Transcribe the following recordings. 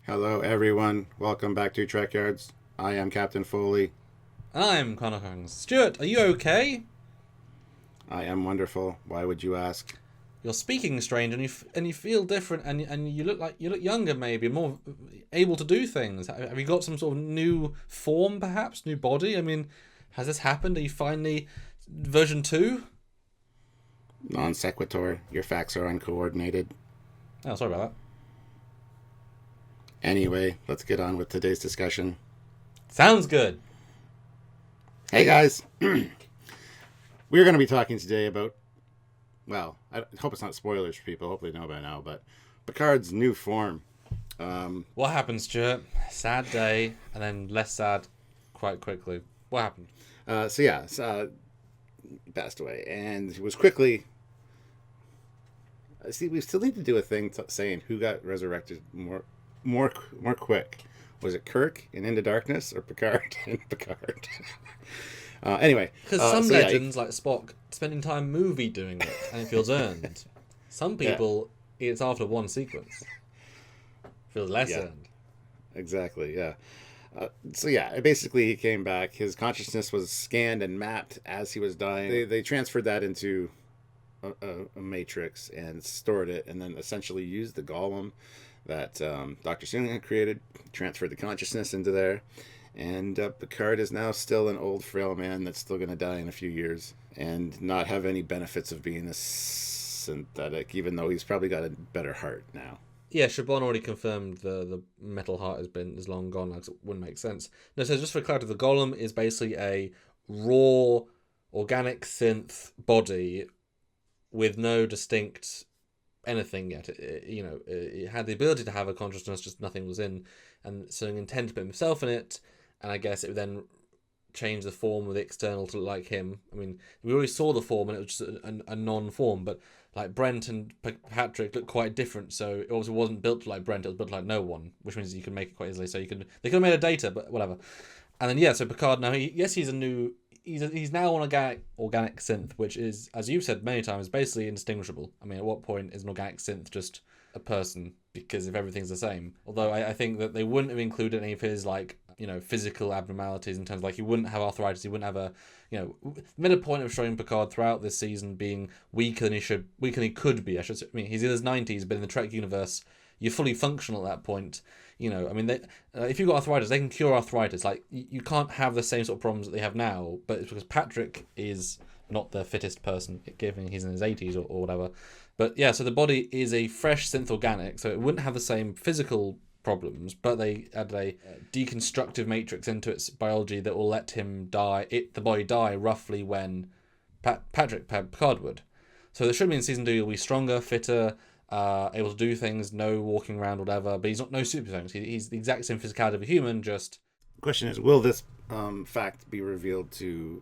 Hello, everyone. Welcome back to Trekyards. I am Captain Foley. I'm Connor Kong. Stuart, are you okay? I am wonderful. Why would you ask? You're speaking strange, and you feel different, and you look younger, maybe more able to do things. Have you got some sort of new form, perhaps new body? I mean, has this happened? Are you finally version 2? Non sequitur. Your facts are uncoordinated. Oh, sorry about Anyway, let's get on with today's discussion. that. Sounds good. Hey, guys. We're going to be talking today about, well, I hope it's not spoilers for people. Hopefully they know by now, but Picard's new form. What happened, Stuart? Sad day, and then less sad quite quickly. What happened? He passed away, and he was quickly. See, we still need to do a thing saying who got resurrected more quick. Was it Kirk in Into Darkness or Picard in Picard? Anyway, Because some legends, like Spock, spending time movie doing it, and it feels earned. Some people, it's after one sequence. Feels less earned. Exactly. Yeah. Basically he came back. His consciousness was scanned and mapped as he was dying. They transferred that into a matrix and stored it, and then essentially used the golem that Dr. Singh had created, transferred the consciousness into there. And Picard is now still an old, frail man that's still going to die in a few years and not have any benefits of being a synthetic, even though he's probably got a better heart now. Yeah, Siobhan already confirmed the metal heart is long gone, like it wouldn't make sense. No, so just for clarity, the golem is basically a raw organic synth body with no distinct anything yet. It had the ability to have a consciousness, just nothing was in, and so he intended to put himself in it, and I guess it would then change the form of the external to look like him. I mean, we already saw the form, and it was just a non-form, but like Brent and Patrick look quite different, so it obviously wasn't built like Brent, it was built like no one, which means you can make it quite easily. So they could have made a data, but whatever. And then so Picard now he's now an organic synth, which is, as you've said many times, basically indistinguishable. I mean, at what point is an organic synth just a person? Because if everything's the same. Although I think that they wouldn't have included any of his physical abnormalities in terms of he wouldn't have arthritis, he wouldn't have made a point of showing Picard throughout this season being weaker than he could be. I mean, he's in his 90s, but in the Trek universe, you're fully functional at that point. If you've got arthritis, they can cure arthritis. Like, you can't have the same sort of problems that they have now, but it's because Patrick is not the fittest person, given he's in his 80s or whatever. But yeah, so the body is a fresh synth organic, so it wouldn't have the same physical problems, but they added a deconstructive matrix into its biology that will let him the body die roughly when Picard would. So there should be in season 2 he'll be stronger, fitter, able to do things, no walking around, whatever, but he's not no super things. He's the exact same physicality of a human, just... The question is, will this fact be revealed to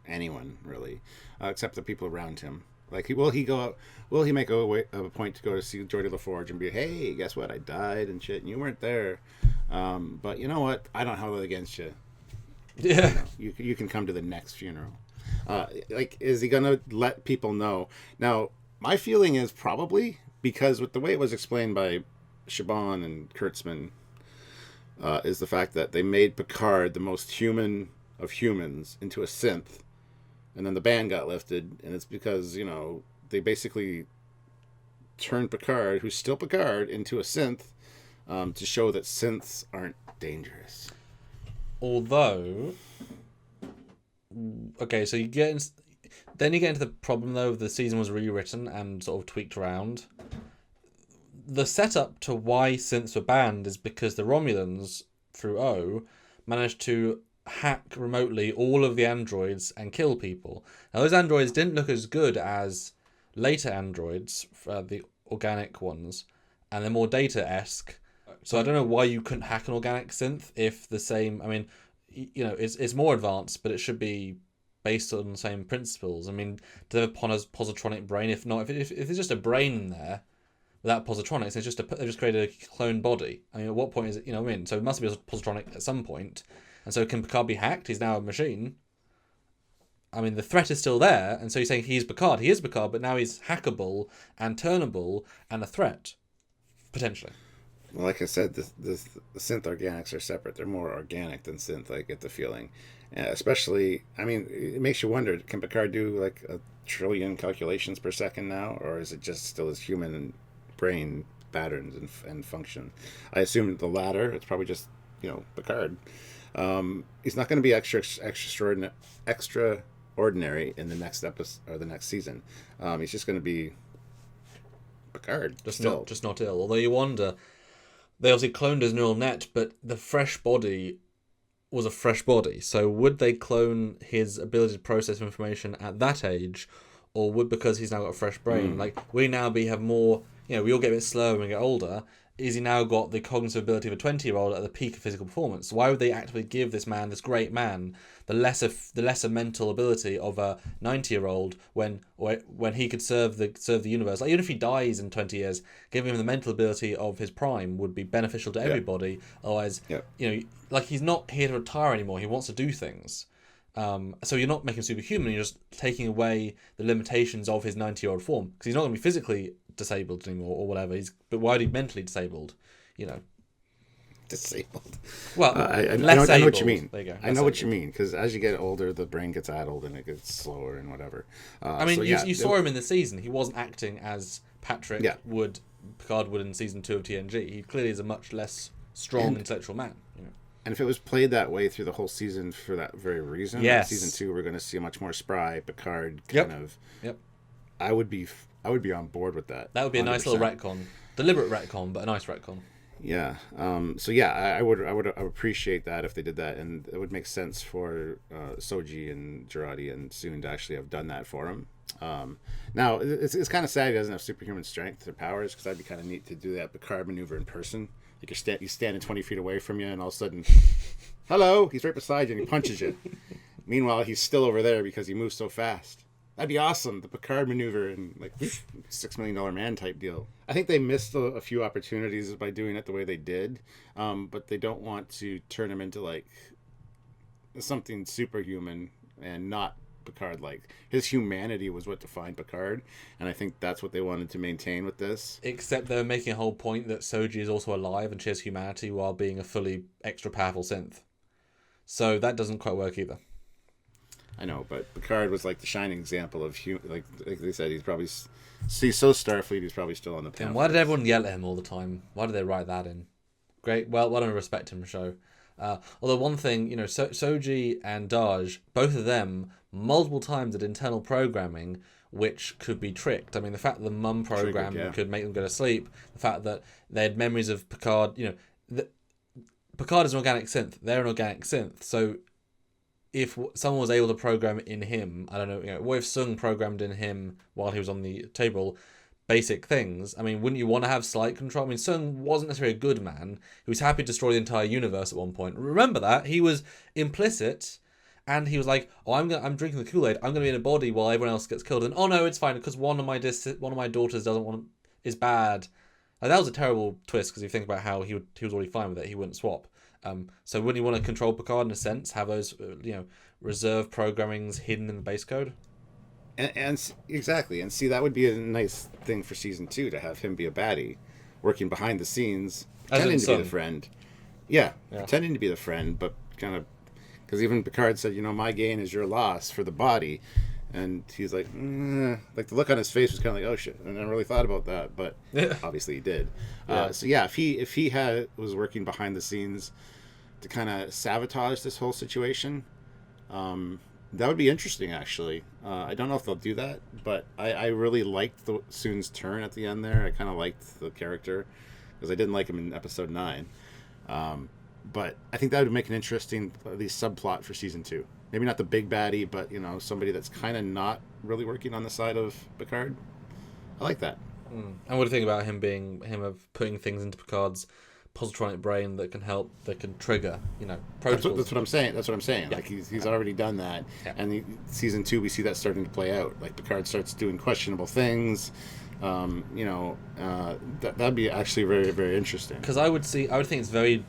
anyone, really, except the people around him? Like, will he make a point to go to see Geordi LaForge and be, hey, guess what? I died and shit, and you weren't there. But you know what? I don't hold it against you. Yeah. You can come to the next funeral. Is he going to let people know? Now, my feeling is probably, because with the way it was explained by Siobhan and Kurtzman, is the fact that they made Picard the most human of humans into a synth. And then the ban got lifted, and it's because, they basically turned Picard, who's still Picard, into a synth to show that synths aren't dangerous. Although, okay, so you get into the problem, though, of the season was rewritten and sort of tweaked around. The setup to why synths were banned is because the Romulans, through O, managed to hack remotely all of the androids and kill people. Now, those androids didn't look as good as later androids, the organic ones, and they're more data-esque. So I don't know why you couldn't hack an organic synth if the same... I mean, it's more advanced, but it should be based on the same principles. I mean, do they have a positronic brain? If not, if there's just a brain in there without positronics, they've just created a clone body. I mean, at what point is it, So it must be a positronic at some point. And so can Picard be hacked? He's now a machine. I mean, the threat is still there, and so you're saying he's Picard. He is Picard, but now he's hackable and turnable and a threat, potentially. Well, like I said, the synth organics are separate. They're more organic than synth. I get the feeling, especially. I mean, it makes you wonder: can Picard do like a trillion calculations per second now, or is it just still his human brain patterns and function? I assume the latter. It's probably just Picard. He's not going to be extraordinary in the next episode or the next season. He's just going to be Picard. Just not ill. Although you wonder, they obviously cloned his neural net, but the fresh body was a fresh body. So would they clone his ability to process information at that age, or would, because he's now got a fresh brain, like we now have more, we all get a bit slower when we get older. Is he now got the cognitive ability of a 20-year-old at the peak of physical performance? Why would they actively give this man, this great man, the lesser mental ability of a 90-year-old when he could serve the universe? Like, even if he dies in 20 years, giving him the mental ability of his prime would be beneficial to everybody. Otherwise, like, he's not here to retire anymore. He wants to do things. So you're not making him superhuman. You're just taking away the limitations of his 90-year-old form, because he's not going to be physically disabled anymore or whatever. But why are he mentally disabled? Disabled. Well, I know what you mean. There you go. I know what you mean, because as you get older, the brain gets addled and it gets slower and whatever. I mean, you saw him in the season. He wasn't acting as Picard would in season 2 of TNG. He clearly is a much less strong intellectual man. And if it was played that way through the whole season for that very reason, season 2 we're going to see a much more spry Picard kind of. Yep. I would be on board with that. That would be 100%. A nice little retcon, deliberate retcon, but a nice retcon. Yeah. I would appreciate that if they did that, and it would make sense for Soji and Jurati and Soon to actually have done that for him. Now it's kind of sad he doesn't have superhuman strength or powers, because that'd be kind of neat to do that Picard maneuver in person. Like he's standing 20 feet away from you, and all of a sudden, hello, he's right beside you, and he punches you. Meanwhile, he's still over there because he moves so fast. That'd be awesome. The Picard maneuver and like $6 million man type deal. I think they missed a few opportunities by doing it the way they did, but they don't want to turn him into like something superhuman and not Picard-like. His humanity was what defined Picard, and I think that's what they wanted to maintain with this. Except they're making a whole point that Soji is also alive and she has humanity while being a fully extra powerful synth. So that doesn't quite work either. I know, but Picard was like the shining example of like they said, he's so Starfleet, he's probably still on the path. And why did everyone yell at him all the time? Why did they write that in? Great. Well, why don't I respect him, show? Although one thing, Soji and Daj, both of them, multiple times did internal programming which could be tricked. I mean, the fact that the mum program could make them go to sleep, the fact that they had memories of Picard, Picard is an organic synth. They're an organic synth. So if someone was able to program in him, I don't know, what if Sung programmed in him while he was on the table basic things? I mean, wouldn't you want to have slight control? I mean, Sung wasn't necessarily a good man. He was happy to destroy the entire universe at one point. Remember that. He was implicit, and he was like, "Oh, I'm drinking the Kool-Aid. I'm going to be in a body while everyone else gets killed." And oh no, it's fine because one of my daughters is bad. Like, that was a terrible twist, because if you think about how he was already fine with it, he wouldn't swap. So wouldn't you want to control Picard in a sense, have those reserve programmings hidden in the base code? And exactly, and see, that would be a nice thing for season 2, to have him be a baddie, working behind the scenes, pretending to be the friend. Yeah, pretending to be the friend, but kind of, because even Picard said, my gain is your loss for the body, and he's like, like the look on his face was kind of like, oh shit, I never really thought about that, but obviously he did. If he was working behind the scenes to kind of sabotage this whole situation, that would be interesting, actually. I don't know if they'll do that, but I really liked Soon's turn at the end there. I kind of liked the character, because I didn't like him in episode 9. But I think that would make an interesting, at least, subplot for season 2. Maybe not the big baddie, but, somebody that's kind of not really working on the side of Picard. I like that. And what do you think about him putting things into Picard's positronic brain that can trigger, protocols? That's what I'm saying. Yeah. Like, he's already done that. Yeah. And season 2, we see that starting to play out. Like, Picard starts doing questionable things. That'd be actually very, very interesting. Because I would think it's very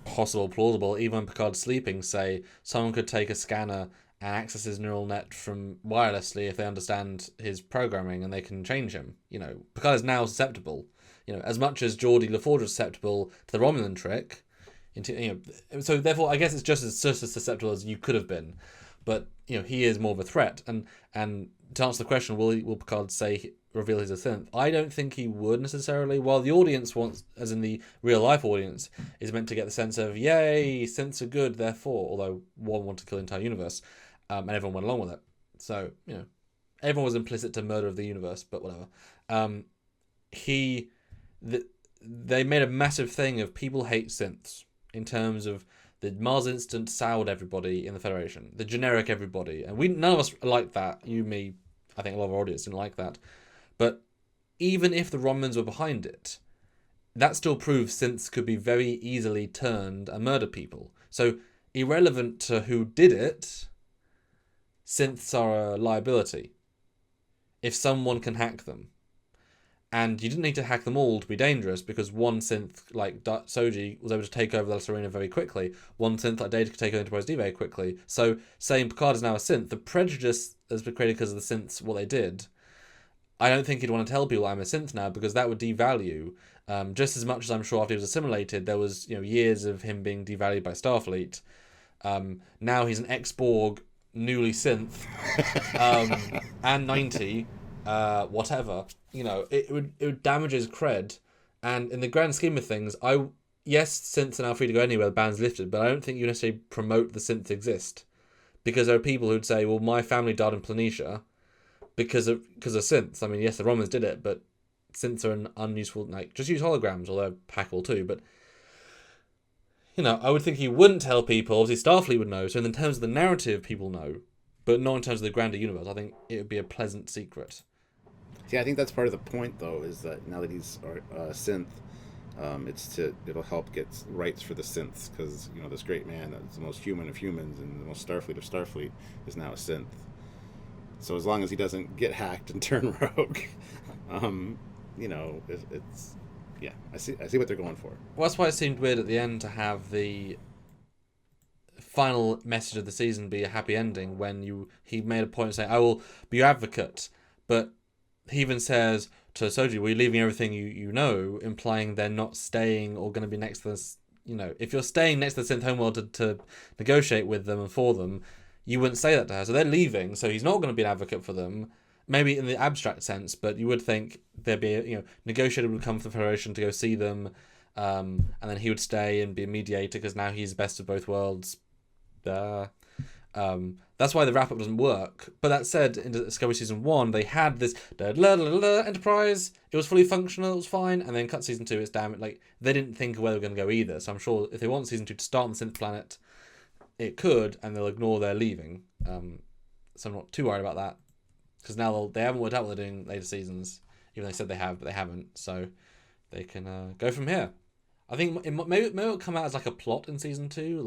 plausible, even when Picard's sleeping, say, someone could take a scanner and access his neural net from wirelessly if they understand his programming, and they can change him. Picard is now susceptible. as much as Geordie LaForge was susceptible to the Romulan trick, so therefore I guess it's just as susceptible as you could have been, but he is more of a threat. And to answer the question, will Picard reveal he's a synth? I don't think he would necessarily. While the audience wants, as in the real life audience, is meant to get the sense of yay, synths are good, therefore. Although one wanted to kill the entire universe, and everyone went along with it. So everyone was implicit to murder of the universe, but whatever. They made a massive thing of people hate synths in terms of the Mars incident soured everybody in the Federation, the generic everybody, and none of us liked that. You, me, I think a lot of our audience didn't like that. But even if the Romulans were behind it, that still proves synths could be very easily turned and murder people. So irrelevant to who did it, synths are a liability if someone can hack them. And you didn't need to hack them all to be dangerous, because one synth like Soji was able to take over the Serena very quickly. One synth like Data could take over Enterprise D very quickly. So saying Picard is now a synth, the prejudice has been created because of the synths, what they did. I don't think he'd want to tell people I'm a synth now, because that would devalue. Just as much as I'm sure after he was assimilated, there was years of him being devalued by Starfleet. Now he's an ex-Borg, newly synth, and 90, whatever. It would damage his cred, and in the grand scheme of things, yes, synths are now free to go anywhere, the ban's lifted, but I don't think you necessarily promote the synths exist, because there are people who'd say, well, my family died in Planitia because of synths. I mean, yes, the Romans did it, but synths are an unuseful, just use holograms, although Pack will too, but I would think he wouldn't tell people. Obviously Starfleet would know, so in terms of the narrative, people know, but not in terms of the grander universe. I think it would be a pleasant secret. See, I think that's part of the point, though, is that now that he's a synth, it'll help get rights for the synths, because this great man that's the most human of humans and the most Starfleet of Starfleet is now a synth. So as long as he doesn't get hacked and turn rogue, it's yeah, I see what they're going for. Well, that's why it seemed weird at the end to have the final message of the season be a happy ending, when he made a point of saying, I will be your advocate, but he even says to Soji, well, you're leaving everything you know, implying they're not staying or going to be next to this. If you're staying next to the synth homeworld to negotiate with them and for them, you wouldn't say that to her. So they're leaving, so he's not going to be an advocate for them, maybe in the abstract sense, but you would think there'd be a negotiator would come from the Federation to go see them, and then he would stay and be a mediator, because now he's best of both worlds. That's why the wrap-up doesn't work. But that said, in Discovery Season 1, they had this Enterprise, it was fully functional, it was fine, and then cut Season 2, it's damn it, they didn't think of where they were going to go either, so I'm sure if they want Season 2 to start on the synth planet, it could, and they'll ignore their leaving. So I'm not too worried about that, because now they haven't worked out what they're doing later seasons, even though they said they have, but they haven't, so they can go from here. I think maybe it'll come out as a plot in Season 2,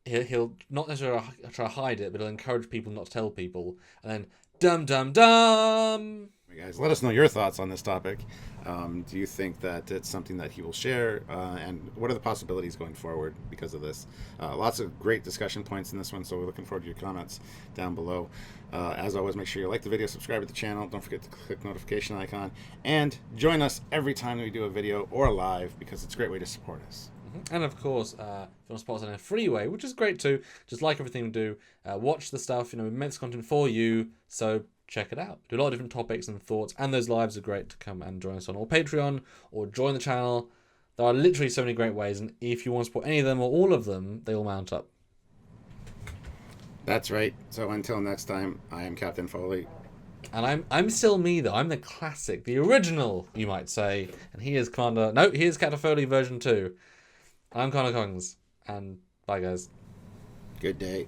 he'll not necessarily try to hide it, but he'll encourage people not to tell people, and then dum dum dum. Hey guys, let us know your thoughts on this topic. Do you think that it's something that he will share, and what are the possibilities going forward because of this? Lots of great discussion points in this one, so we're looking forward to your comments down below. As always, make sure you like the video, subscribe to the channel, don't forget to click the notification icon, and join us every time we do a video or a live, because it's a great way to support us. And of course, if you want to support us in a free way, which is great too, just like everything we do, watch the stuff, we make this content for you, so check it out. Do a lot of different topics and thoughts, and those lives are great to come and join us on or Patreon, or join the channel. There are literally so many great ways, and if you want to support any of them or all of them, they all mount up. That's right. So until next time, I am Captain Foley. And I'm still me, though. I'm the classic, the original, you might say. And he is Commander... No, he is Captain Foley version 2. I'm Connor Kongs, and bye guys. Good day.